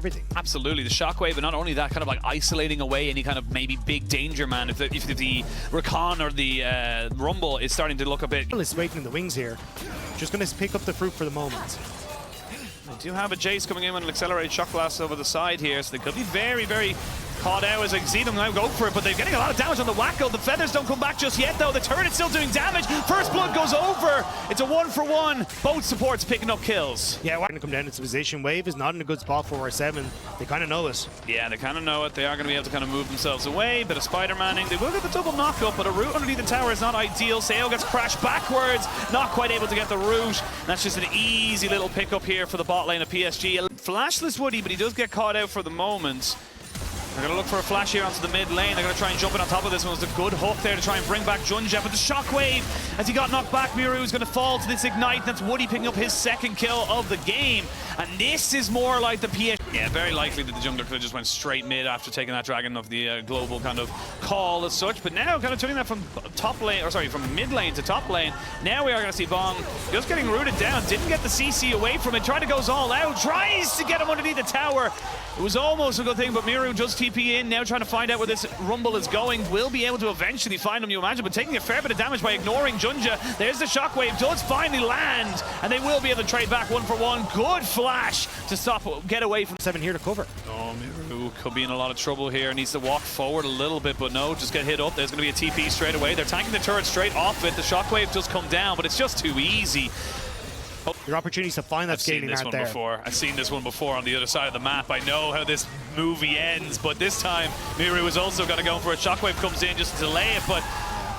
everything. Absolutely, the shockwave, but not only that, kind of like isolating away any kind of maybe big danger man. If the Rakan or the Rumble is starting to look a bit... Is waiting in the wings here. Just going to pick up the fruit for the moment. They do have a Jace coming in with an accelerated shock blast over the side here, so they could be very, very caught out as I see them now go for it, but they're getting a lot of damage on the Wacko. The feathers don't come back just yet, though. The turret's still doing damage. First blood goes over. It's a 1-for-1. Both supports picking up kills. Yeah, we're going to come down into position. Wave is not in a good spot for R7. They kind of know it. Yeah, they kind of know it. They are going to be able to kind of move themselves away. Bit of Spider-Manning. They will get the double knock-up, but a route underneath the tower is not ideal. Seo gets crashed backwards. Not quite able to get the route. That's just an easy little pickup here for the bot lane of PSG. Flashless Woody, but he does get caught out for the moment. They're going to look for a flash here onto the mid lane. They're going to try and jump in on top of this one. It's a good hook there to try and bring back Junja. But the shockwave, as he got knocked back, Miru is going to fall to this ignite. That's Woody picking up his second kill of the game. And this is more like the PSG. Yeah, very likely that the jungler could have just went straight mid after taking that dragon of the global kind of call as such. But now kind of turning that from top lane, or sorry, from mid lane to top lane. Now we are going to see Bong just getting rooted down. Didn't get the CC away from it. Tried to go all out. Tries to get him underneath the tower. It was almost a good thing, but Miru just TP in, now trying to find out where this Rumble is going. Will be able to eventually find him, you imagine, but taking a fair bit of damage by ignoring Junja. There's the shockwave, does finally land, and they will be able to trade back 1-for-1. Good flash to stop, get away from 7 here to cover. Oh, Miru could be in a lot of trouble here. Needs to walk forward a little bit, but no, just get hit up. There's going to be a TP straight away. They're tanking the turret straight off it. The shockwave does come down, but it's just too easy. Your opportunities to find that scaling out there. I've seen this one before on the other side of the map. I know how this movie ends, but this time Miru is also going to go for it. Shockwave comes in just to delay it, but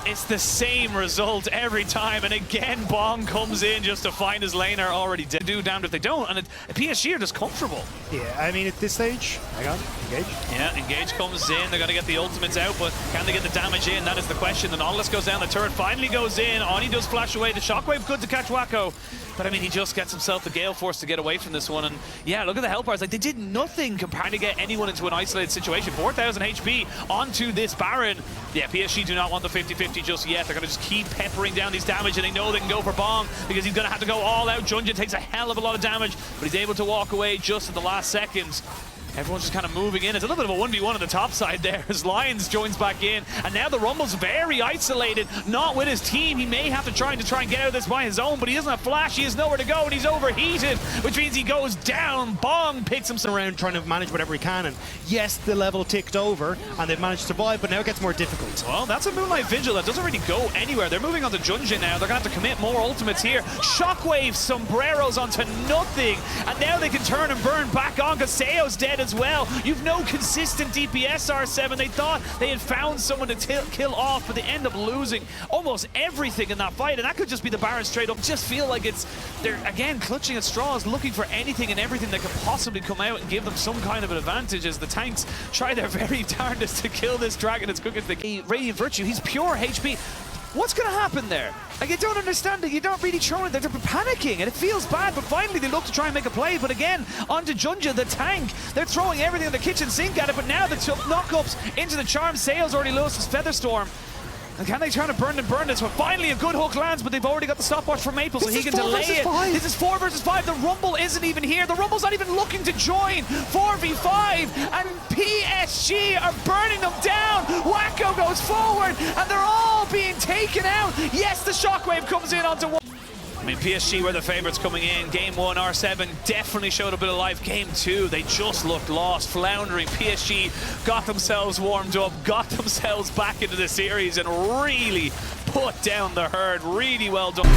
it's the same result every time. And again, Bong comes in just to find his laner already dead. Do damned if they don't, and PSG are just comfortable. Yeah, I mean, at this stage, hang on, engage. Yeah, engage comes in. They're going to get the ultimates out, but can they get the damage in? That is the question. The Nautilus goes down, the turret finally goes in. Oni does flash away. The shockwave good to catch Wacko. But I mean, he just gets himself the Gale Force to get away from this one. And yeah, look at the health bars. Like, they did nothing compared to get anyone into an isolated situation. 4,000 HP onto this Baron. Yeah, PSG do not want the 50-50 just yet. They're going to just keep peppering down these damage, and they know they can go for Bong because he's going to have to go all out. Junja takes a hell of a lot of damage, but he's able to walk away just at the last seconds. Everyone's just kind of moving in. It's a little bit of a 1v1 on the top side there as Lions joins back in. And now the Rumble's very isolated, not with his team. He may have to try and get out of this by his own, but he doesn't have flash. He has nowhere to go, and he's overheated, which means he goes down. Bong picks him around, trying to manage whatever he can. And yes, the level ticked over, and they've managed to survive, but now it gets more difficult. Well, that's a Moonlight Vigil that doesn't really go anywhere. They're moving on to Junja now. They're going to have to commit more ultimates here. Shockwave, sombreros onto nothing. And now they can turn and burn back on because Seo's dead as well. You've no consistent DPS, R7. They thought they had found someone to kill off, but they end up losing almost everything in that fight, and that could just be the Baron straight up. Just feel like they're again clutching at straws, looking for anything and everything that could possibly come out and give them some kind of an advantage as the tanks try their very darndest to kill this dragon as quick as they can. Radiant Virtue, he's pure HP. What's going to happen there? Like, I don't understand it. You don't really show it. They're panicking, and it feels bad, but finally they look to try and make a play. But again, onto Junja, the tank. They're throwing everything in the kitchen sink at it, but now the knock-ups into the charm. Sales already lost his Featherstorm. And can they try to burn this one? Finally, a good hook lands, but they've already got the stopwatch from Maple, so he can delay it. This is 4 versus 5. The Rumble isn't even here. The Rumble's not even looking to join. 4v5, and PSG are burning them down. Wacko goes forward, and they're all being taken out. Yes, the shockwave comes in onto one. I mean, PSG were the favourites coming in. Game 1, R7 definitely showed a bit of life. Game 2, they just looked lost, floundering. PSG got themselves warmed up, got themselves back into the series, and really put down the herd. Really well done.